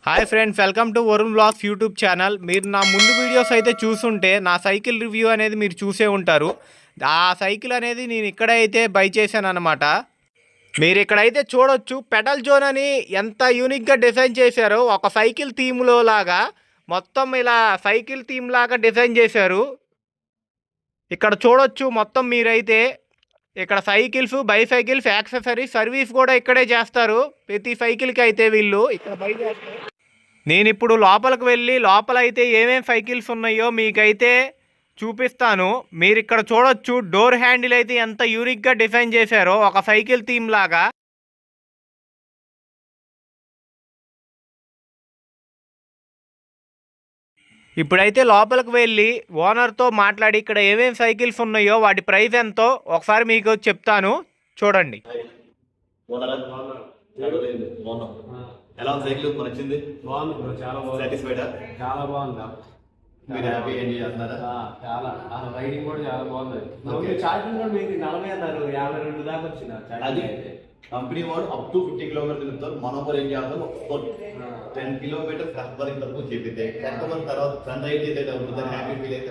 Hi friends, welcome to Varun blogs YouTube channel. మీరు నా ముందు వీడియోస్ అయితే చూసుంటే నా సైకిల్ రివ్యూ అనేది మీరు చూసే ఉంటారు. ఆ సైకిల్ అనేది నేను ఇక్కడే అయితే బై చేశాను అనమాట. మీరు ఇక్కడైతే చూడొచ్చు, పెడల్ జోన్ అని ఎంత యూనిక్గా డిజైన్ చేశారో. ఒక సైకిల్ థీమ్లో లాగా మొత్తం ఇలా సైకిల్ థీమ్ లాగా డిజైన్ చేశారు. ఇక్కడ చూడొచ్చు మొత్తం మీరైతే. ఇక్కడ సైకిల్స్, బైసైకిల్స్, యాక్సెసరీస్ సర్వీస్ కూడా ఇక్కడే చేస్తారు. ప్రతి సైకిల్కి అయితే వీళ్ళు ఇక్కడ బై చేస్తారు. నేను ఇప్పుడు లోపలికి వెళ్ళి లోపలైతే ఏమేమి సైకిల్స్ ఉన్నాయో మీకైతే చూపిస్తాను. మీరు ఇక్కడ చూడొచ్చు, డోర్ హ్యాండిల్ అయితే ఎంత యూనిక్గా డిజైన్ చేశారో ఒక సైకిల్ థీమ్ లాగా. ఇప్పుడైతే లోపలికి వెళ్ళి ఓనర్తో మాట్లాడి ఇక్కడ ఏమేమి సైకిల్స్ ఉన్నాయో వాటి ప్రైస్ ఎంతో ఒకసారి మీకు చెప్తాను, చూడండి. ఎలా ఉంది సైకిల్? మనకు వచ్చింది బాగుంది బ్రో, చాలా బాగుంది. సాటిస్ఫైడా? చాలా బాగుందా? మీరు హ్యాపీ ఎంజాయ్ చేస్తున్నారా? చాలా రైడింగ్ కూడా చాలా బాగుంది. ఛార్జింగ్ కూడా మీకు 40 అన్నారు, 52 దాకా వచ్చిన అది కంపెనీ వాడు అప్ టు 50 కిలోమీటర్ తిరుగుతారు. మనం కూడా ఏం చేస్తాం, 10 కిలోమీటర్ కస్టమర్ వరకు చెప్పితే కస్టమర్ తర్వాత సన్ రైడ్ అయితే హ్యాపీ ఫీల్ అయితే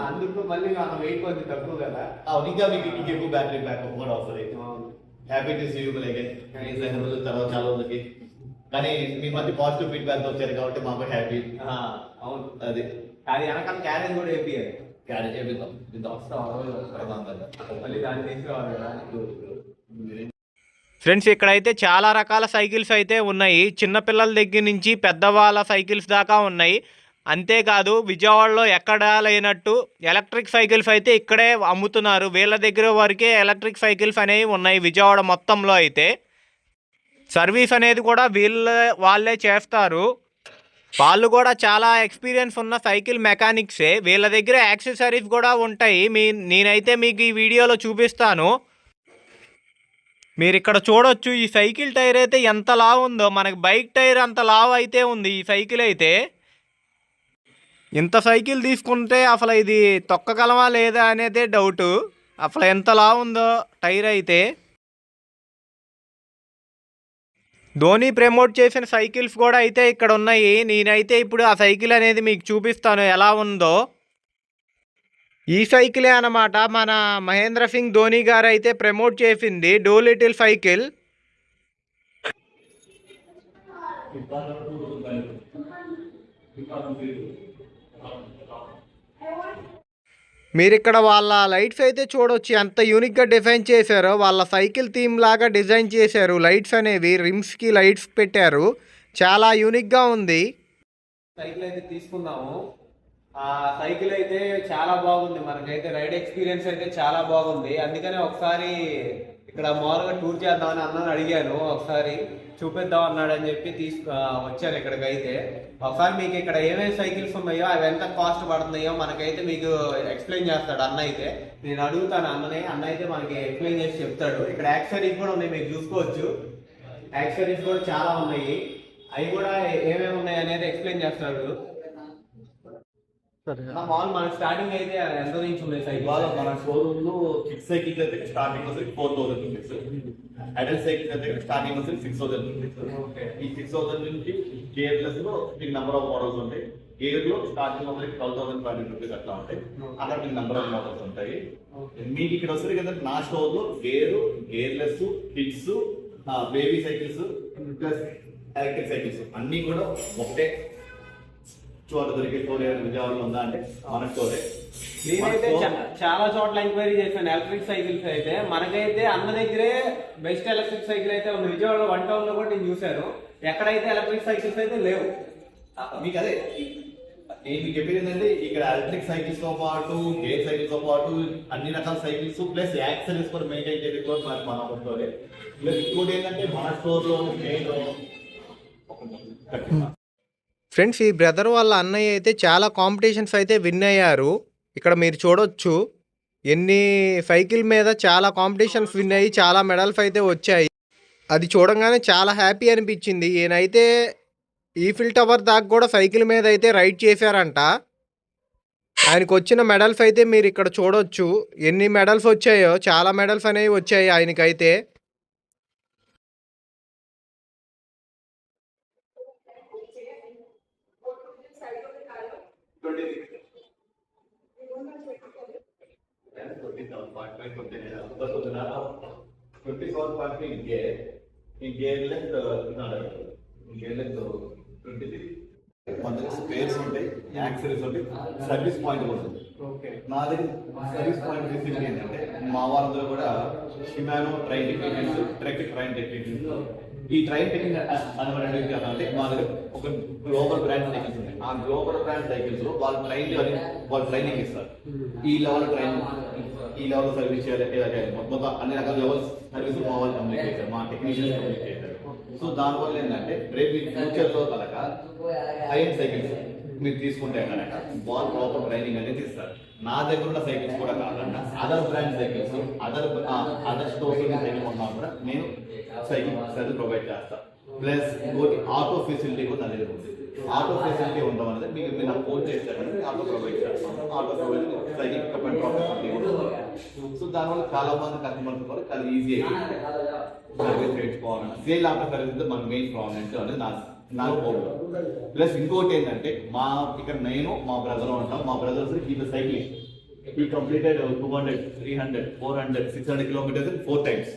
అందుకు మళ్ళీ మనం వెయిట్ కొంచెం తక్కువ కదా. ఇంకా మీకు ఎక్కువ బ్యాటరీ బ్యాకప్ కూడా వస్తుంది. Happy to see you again. తర్వాత చాలా రోజులకి కానీ మీ మధ్య పాజిటివ్ ఫీడ్బ్యాక్ వచ్చారు కాబట్టి మాకు హ్యాపీ. అవును, అది వెనకాల క్యారేజ్ కూడా వేపియాలి. క్యారేజ్ చేపిద్దాం. మళ్ళీ దాన్ని తీసుకురావాలి కదా. ఫ్రెండ్స్, ఇక్కడైతే చాలా రకాల సైకిల్స్ అయితే ఉన్నాయి. చిన్నపిల్లల దగ్గర నుంచి పెద్దవాళ్ళ సైకిల్స్ దాకా ఉన్నాయి. అంతేకాదు, విజయవాడలో ఎక్కడా లేనట్టు ఎలక్ట్రిక్ సైకిల్స్ అయితే ఇక్కడే అమ్ముతున్నారు. వీళ్ళ దగ్గర వరకే ఎలక్ట్రిక్ సైకిల్స్ అనేవి ఉన్నాయి విజయవాడ మొత్తంలో అయితే. సర్వీస్ అనేది కూడా వాళ్ళే చేస్తారు. వాళ్ళు కూడా చాలా ఎక్స్పీరియన్స్ ఉన్న సైకిల్ మెకానిక్సే. వీళ్ళ దగ్గర యాక్సెసరీస్ కూడా ఉంటాయి. నేనైతే మీకు ఈ వీడియోలో చూపిస్తాను. మీరు ఇక్కడ చూడొచ్చు, ఈ సైకిల్ టైర్ అయితే ఎంత లావు ఉందో. మనకి బైక్ టైర్ అంత లావు అయితే ఉంది ఈ సైకిల్ అయితే. ఇంత సైకిల్ తీసుకుంటే అసలు ఇది తొక్కగలమా లేదా అనేదే డౌటు. అసలు ఎంత లావు ఉందో టైర్ అయితే. ధోని ప్రమోట్ చేసిన సైకిల్స్ కూడా అయితే ఇక్కడ ఉన్నాయి. నేనైతే ఇప్పుడు ఆ సైకిల్ అనేది మీకు చూపిస్తాను ఎలా ఉందో. ఈ సైకిలే అన్నమాట మన మహేంద్ర సింగ్ ధోని గారు అయితే ప్రమోట్ చేసింది డోలిటిల్ సైకిల్. మీరు ఇక్కడ వాళ్ళ లైట్స్ అయితే చూడొచ్చు, ఎంత యూనిక్గా డిజైన్ చేశారో. వాళ్ళ సైకిల్ థీమ్ లాగా డిజైన్ చేశారు. లైట్స్ అనేవి రిమ్స్కి లైట్స్ పెట్టారు. చాలా యూనిక్గా ఉంది. సైకిల్ అయితే తీసుకున్నాము. ఆ సైకిల్ అయితే చాలా బాగుంది. మనకైతే రైడ్ ఎక్స్పీరియన్స్ అయితే చాలా బాగుంది. అందుకనే ఒకసారి ఇక్కడ మామూలుగా టూర్ చేద్దామని అన్నని అడిగాను, ఒకసారి చూపిద్దాం అన్నాడని చెప్పి వచ్చాను ఇక్కడికి. అయితే ఒకసారి మీకు ఇక్కడ ఏమేమి సైకిల్స్ ఉన్నాయో, అవి ఎంత కాస్ట్ పడుతున్నాయో మనకైతే మీకు ఎక్స్ప్లెయిన్ చేస్తాడు అన్న అయితే. నేను అడుగుతాను అన్నని, అన్న అయితే మనకి ఎక్స్ప్లెయిన్ చేసి చెప్తాడు. ఇక్కడ యాక్సెసరీస్ కూడా ఉన్నాయి, మీకు చూసుకోవచ్చు. యాక్సెసరీస్ కూడా చాలా ఉన్నాయి. అవి కూడా ఏమేమి ఉన్నాయి అనేది ఎక్స్ప్లెయిన్ చేస్తాడు. మామూలు మన స్టార్టింగ్ అయితే ఎంత నుంచి ఉన్నాయి సైకిల్? మన షోరూమ్ లో కిడ్స్ సైకిల్స్ అయితే స్టార్టింగ్ వచ్చి 4000 రూపీస్, అడల్ట్ సైకిల్స్ అయితే స్టార్టింగ్ వచ్చి 6000 రూపీస్. ఈ 6000 నుంచి గేర్లెస్ లో మీకు నెంబర్ ఆఫ్ మోడల్స్ ఉంటాయి. గేర్ లో స్టార్టింగ్ వచ్చి 12,500 రూపీస్ అట్లా ఉంటాయి. అక్కడ మీకు నెంబర్ ఆఫ్ మోడల్స్ ఉంటాయి. మీకు ఇక్కడ వస్తుంది కదా, నా స్టోర్ లో gearless, kids, baby cycles plus electric cycles అన్ని కూడా ఒకటే చోట దొరికే స్టోర్ విజయవాడలో ఉందా అంటే మన స్టోరే. నేనైతే చాలా చోట్ల ఎంక్వైరీ చేశాను ఎలక్ట్రిక్ సైకిల్స్ అయితే. మనకైతే అన్న దగ్గరే బెస్ట్ ఎలక్ట్రిక్ సైకిల్ అయితే ఉంది. విజయవాడలో 1 టౌన్ లో కూడా నేను చూశాను. ఎక్కడైతే ఎలక్ట్రిక్ సైకిల్స్ అయితే లేవు. మీకు అదే నేను మీకు చెప్పేది ఏంటంటే, ఇక్కడ ఎలక్ట్రిక్ సైకిల్స్ తో పాటు గేర్ సైకిల్స్ తో పాటు అన్ని రకాల సైకిల్స్ ప్లస్ యాక్సెసరీస్ కూడా మెయింటైన్ చేయడం మన ఒక స్టోరే. ప్లస్ ఇంకోటి ఏంటంటే మన స్టోర్ లో ఫ్రెండ్స్, ఈ బ్రదర్ వాళ్ళ అన్నయ్య అయితే చాలా కాంపిటీషన్స్ అయితే విన్ అయ్యారు. ఇక్కడ మీరు చూడొచ్చు, ఎన్ని సైకిల్ మీద చాలా కాంపిటీషన్స్ విన్ అయ్యి చాలా మెడల్స్ అయితే వచ్చాయి. అది చూడంగానే చాలా హ్యాపీ అనిపించింది. ఈయనైతే ఈఫిల్ టవర్ దాకా కూడా సైకిల్ మీద అయితే రైడ్ చేశారంట. ఆయనకు వచ్చిన మెడల్స్ అయితే మీరు ఇక్కడ చూడొచ్చు, ఎన్ని మెడల్స్ వచ్చాయో. చాలా మెడల్స్ అనేవి వచ్చాయి ఆయనకైతే. స్పేర్స్ ఉంటాయి, యాక్సరీస్ ఉంటాయి, సర్వీస్ పాయింట్ కూడా ఉంది. నా దగ్గర సర్వీస్ పాయింట్ ఫెసిలిటీ ఏంటంటే మా వాళ్ళందరూ కూడా Shimano train technicians, Trek train technicians. ఈ ట్రైన్ టెక్నిక్ అంటే మా దగ్గర ఒక గ్లోబల్ బ్రాండ్ సైకిల్స్ ఉన్నాయి. ఆ గ్లోబల్ బ్రాండ్ సైకిల్స్ లో వాళ్ళు ట్రైనింగ్ ఇస్తారు. ఈ లెవెల్ ట్రైన్, ఈ లెవెల్ సర్వీస్ చేయాలి, ఇలా చేయాలి, మొత్తం అన్ని రకాల లెవెల్స్ సర్వీస్ మా వాళ్ళు కంప్లీట్ చేశారు, మా టెక్నీషియన్స్ కంప్లీట్ చేశారు. సో దానివల్ల ఏంటంటే రేపు ఫ్యూచర్ లో కనుక హైఎండ్ సైకిల్స్ మీరు తీసుకుంటే కనుక వాళ్ళు ప్రాపర్ ట్రైనింగ్ అనేది ఇస్తారు. నా దగ్గర ఉన్న సైకిల్స్ కూడా కాకుండా other brand cycles, other stores cycle ఉన్నా కూడా నేను సైకిల్ సర్వీస్ ప్రొవైడ్ చేస్తాను. ప్లస్ ఇంకోటి ఆటో ఫెసిలిటీ కూడా నా దగ్గర ఉంది. ఆటో ఫెసిలిటీ ఉండడం అనేది మీకు మీరు నాకు ఫోన్ చేస్తారంటే ఆటో ప్రొవైడ్ చేస్తాను. ఆటో ప్రొవైడ్ సైకిల్ సో దానివల్ల చాలా మంది కస్టమర్స్ కూడా చాలా ఈజీ అయిపోయింది సర్వీస్ నేర్చుకోవాలన్నా. సేల్ ఆఫ్టర్ సర్వీస్ మన మెయిన్ ప్రాబ్లమ్స్ అనేది నా ప్రాబ్లం. ప్లస్ ఇంకోటి ఏంటంటే ఇక్కడ నేను మా బ్రదర్ ఉంటాం. మా బ్రదర్స్ ఈ సైక్లింగ్ ఈ completed 200, 300, 400, 600 kilometers in 4 times.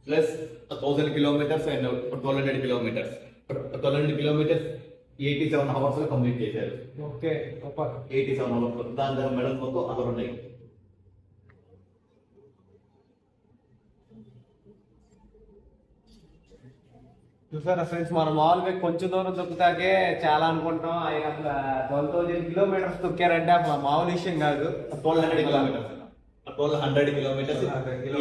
Plus 1000 kilometers and 1200 kilometers. 1200 kilometers 87 hours లో కంప్లీట్ చేశారు. 87 hours. దాని దగ్గర మెడల్ మొత్తం అక్కడ ఉన్నాయి. చూసారా ఫ్రెండ్స్, మనం మామూలుగా కొంచెం దూరం తొక్కుతాకే చాలా అనుకుంటాం. ఆయన అసలు 12,000 kilometers తొక్కారంటే అసలు మామూలు విషయం కాదు. 1200 kilometers. 1200 kilometers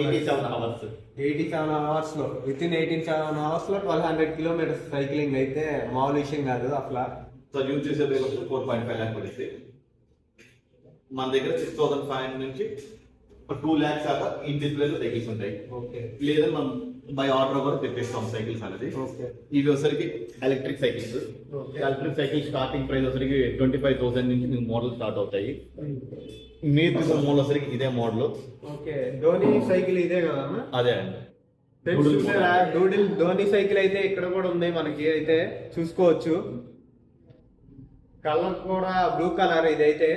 87 hours. 87 hours లో విత్ ఇన్ 87 hours లో 1200 kilometers సైక్లింగ్ అయితే మామూలు విషయం కాదు అసలు. సో యూజ్ చేసేది 4.5 lakh పడితే మన దగ్గర 6,500 నుంచి 2 lakhs దాకా ఈ డిస్ప్లేలో సైకిల్స్ ఉంటాయి. లేదా మనం బై ఆర్డర్ కూడా తెప్పిస్తాం సైకిల్స్ అనేది. ఇవి వచ్చరికి electric cycles. Electric cycle starting price వచ్చరికి 25,000 నుంచి మీకు మోడల్ స్టార్ట్ అవుతాయి. మీరు తీసుకున్న మోడల్ వచ్చరికి ఇదే మోడల్. ధోని సైకిల్ ఇదే కదా? అదే అండి. ధోని సైకిల్ అయితే ఇక్కడ కూడా ఉంది మనకి, అయితే చూసుకోవచ్చు. కలర్ కూడా బ్లూ కలర్. ఇదైతే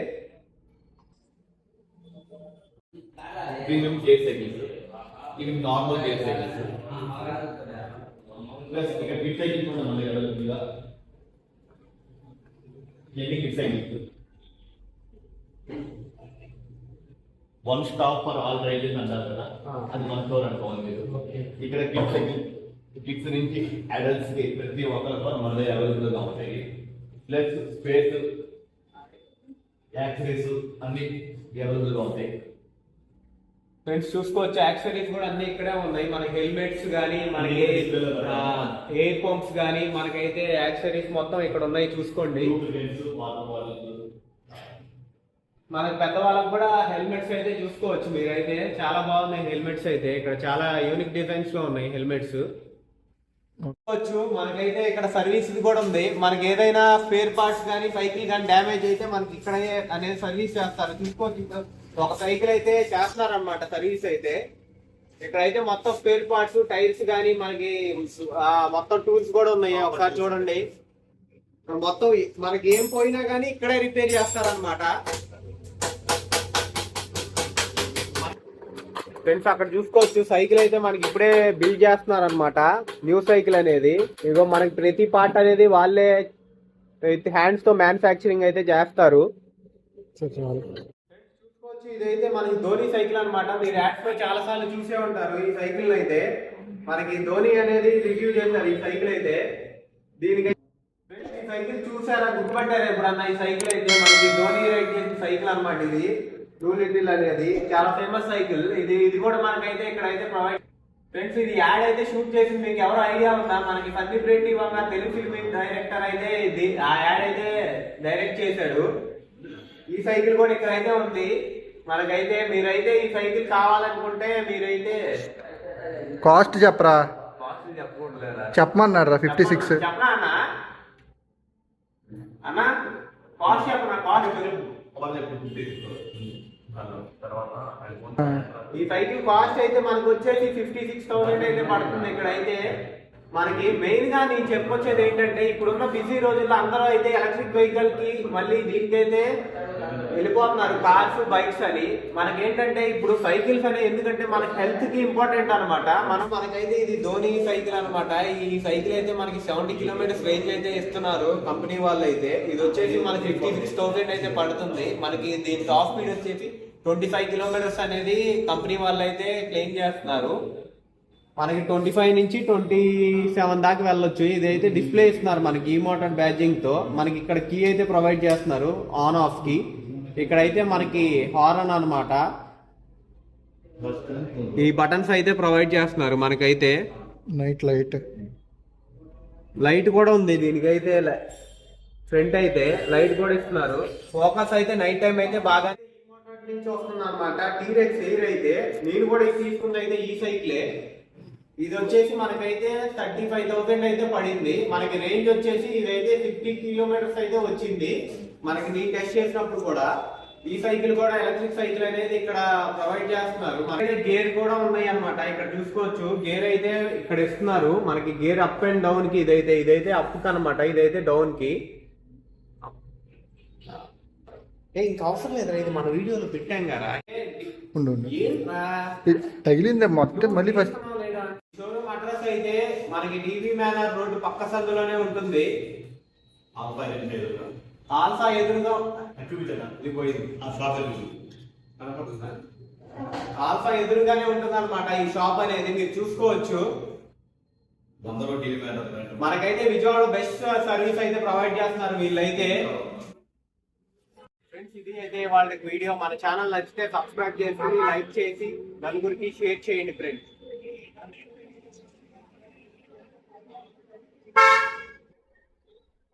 ప్రీమియం గేర్ సైకిల్స్, ఇవి నార్మల్ గేర్ సైకిల్స్. ప్లస్ ఇక్కడ కిడ్ సైకిల్స్ కూడా మన దగ్గర అవైలబుల్ గా. ఎన్ని kid cycles, one stop for all riders అంటారు కదా, అది వన్ స్టోర్ అనుకోవాలి మీరు. ఇక్కడ కిడ్ సైకిల్ కిడ్స్ నుంచి అడల్ట్స్ కి ప్రతి ఒక్కరికి మన దగ్గర అవైలబుల్ గా ఉంటాయి. ప్లస్ స్పేస్, యాక్సరీస్ అన్ని అవైలబుల్ గా ఉంటాయి. ఫ్రెండ్స్ చూసుకోవచ్చు, యాక్సరీస్ కూడా అన్ని ఇక్కడే ఉన్నాయి. మనకి హెల్మెట్స్ కానీ, మనకి ఎయిర్ పంప్స్ కానీ, మనకైతే యాక్సరీస్ మొత్తం ఇక్కడ ఉన్నాయి. చూసుకోండి. మనకి పెద్దవాళ్ళకి కూడా హెల్మెట్స్ అయితే చూసుకోవచ్చు మీరైతే. చాలా బాగున్నాయి హెల్మెట్స్ అయితే. ఇక్కడ చాలా యూనిక్ డిజైన్స్ లో ఉన్నాయి హెల్మెట్స్. చూసుకోవచ్చు మనకైతే ఇక్కడ సర్వీస్ కూడా ఉంది. మనకి ఏదైనా స్పేర్ పార్ట్స్ కానీ సైకిల్ కానీ డ్యామేజ్ అయితే మనకి ఇక్కడ అనేది సర్వీస్ చేస్తారు. చూసుకోవచ్చు, ఒక సైకిల్ అయితే చేస్తున్నారనమాట సర్వీస్ అయితే. ఇక్కడైతే మొత్తం స్పేర్ పార్ట్స్, టైర్స్ కానీ మనకి మొత్తం టూల్స్ కూడా ఉన్నాయి. ఒకసారి చూడండి, మొత్తం మనకి ఏం పోయినా కానీ ఇక్కడే రిపేర్ చేస్తారనమాట. ఫ్రెండ్స్ అక్కడ చూసుకోవచ్చు, సైకిల్ అయితే మనకి ఇప్పుడే బిల్డ్ చేస్తున్నారు అనమాట, న్యూ సైకిల్ అనేది. ఇదిగో మనకి ప్రతి పార్ట్ అనేది వాళ్ళే హ్యాండ్స్ తో మ్యానుఫ్యాక్చరింగ్ అయితే చేస్తారు. చూసుకోవచ్చు, ఇదైతే మనకి ధోని సైకిల్ అనమాట. మీరు యాడ్స్ పై చాలా సార్లు చూసే ఉంటారు. ఈ సైకిల్ అయితే మనకి ధోని అనేది రివ్యూ చేస్తారు ఈ సైకిల్ అయితే. దీనికి ఈ సైకిల్ చూసారా, గుర్తుపట్టారా ఎప్పుడన్నా? ఈ సైకిల్ అయితే మనకి ధోని రైడ్ చేసిన సైకిల్ అనమాట. ఇది 2 లిటిల్ అనేది చాలా ఫేమస్ సైకిల్. ఇది కూడా మనకైతే ఇక్కడైతే ప్రొవైడ్. ఫ్రెండ్స్ ఇది యాడ్ అయితే షూట్ చేసింది మీకు ఎవరు ఐడియా ఉందా? మనకి సందీప్ రెడ్డి వాళ్ళ తెలుగు ఫిల్మ్ డైరెక్టర్ అయితే ఆ యాడ్ అయితే డైరెక్ట్ చేశాడు. ఈ సైకిల్ కూడా ఇక్కడైతే ఉంది మనకైతే. మీరైతే ఈ సైకిల్ కావాలనుకుంటే మీరైతే కాస్ట్ చెప్పరా? కాస్ట్ చెప్పకూడదు, చెప్పమన్నాడు రా. 56 చెప్పనా అన్న? కాస్ట్ చెప్పనా? కాస్ట్ ఈ సైకిల్ కాస్ట్ అయితే మనకు వచ్చేసి 56,000 అయితే పడుతుంది ఇక్కడైతే. మనకి మెయిన్ గా నేను చెప్పొచ్చేది ఏంటంటే ఇప్పుడున్న బిజీ రోజుల్లో అందరూ అయితే ఎలక్ట్రిక్ వెహికల్ కి మళ్ళీ దీనికైతే వెళ్ళిపోతున్నారు, కార్స్ బైక్స్ అని. మనకేంటంటే ఇప్పుడు సైకిల్స్ అనేవి ఎందుకంటే మనకి హెల్త్ కి ఇంపార్టెంట్ అనమాట. మనకైతే ఇది ధోని సైకిల్ అనమాట. ఈ సైకిల్ అయితే మనకి 70 కిలోమీటర్స్ రేంజ్ అయితే ఇస్తున్నారు కంపెనీ వాళ్ళు అయితే. ఇది వచ్చేసి మనకి 56,000 అయితే పడుతుంది. మనకి దీని టాప్ స్పీడ్ వచ్చేసి 25 కిలోమీటర్స్ అనేది కంపెనీ వాళ్ళు అయితే క్లెయిమ్ చేస్తున్నారు. మనకి 25 నుంచి 27 దాకా వెళ్ళొచ్చు. ఇదైతే డిస్ప్లే ఇస్తున్నారు మనకి ఈ మోటార్ బ్యాడ్జింగ్ తో. మనకి ఇక్కడ కీ అయితే ప్రొవైడ్ చేస్తున్నారు ఆన్ ఆఫ్ కి. ఇక్కడైతే మనకి హార్న్ అన్నమాట. ఈ బటన్స్ అయితే ప్రొవైడ్ చేస్తున్నారు మనకైతే. నైట్ లైట్ కూడా ఉంది దీనికైతే. ఫ్రంట్ అయితే లైట్ కూడా ఇస్తున్నారు. ఫోకస్ అయితే నైట్ టైం అయితే బాగా నుంచి వస్తుంది అనమాట. టీరెక్స్ ఎయిర్ అయితే నేను కూడా తీసుకుంది అయితే ఈ సైకిలే. ఇది వచ్చేసి మనకైతే 35,000 అయితే పడింది. మనకి రేంజ్ వచ్చేసి ఇదైతే 50 కిలోమీటర్స్ అయితే వచ్చింది. మనకి నేను టెస్ట్ చేసినప్పుడు కూడా ఈ సైకిల్ కూడా ఎలక్ట్రిక్ సైకిల్ అనేది ఇక్కడ ప్రొవైడ్ చేస్తున్నారు. మనకి గేర్ కూడా ఉన్నాయి అన్నమాట. ఇక్కడ చూసుకోవచ్చు గేర్ అయితే ఇక్కడ ఇస్తున్నారు మనకి. గేర్ అప్ అండ్ డౌన్ కి ఇదైతే అప్ కి అనమాట, ఇదైతే డౌన్ కి. ఇంకా అవసరం లేదు, ఇది మన వీడియోలో పెట్టాం కదా. తగిలిందే మొత్తం మళ్ళీ ఫస్ట్. షోరూమ్ అడ్రస్ అయితే మనకి టీవీ మేనర్ రోడ్డు పక్క సందులోనే ఉంటుంది. ఆల్సా ఎదురుగా ఆల్ఫా ఎదురుగానే ఉంటుంది అనమాట ఈ షాప్ అనేది. మీరు చూసుకోవచ్చు. మనకైతే విజయవాడ బెస్ట్ సర్వీస్ అయితే ప్రొవైడ్ చేస్తున్నారు వీళ్ళైతే. ఫ్రెండ్స్ ఇది అయితే వాళ్ళకి వీడియో. మన ఛానల్ నచ్చితే సబ్స్క్రైబ్ చేసి లైక్ చేసి నలుగురికి షేర్ చేయండి ఫ్రెండ్స్.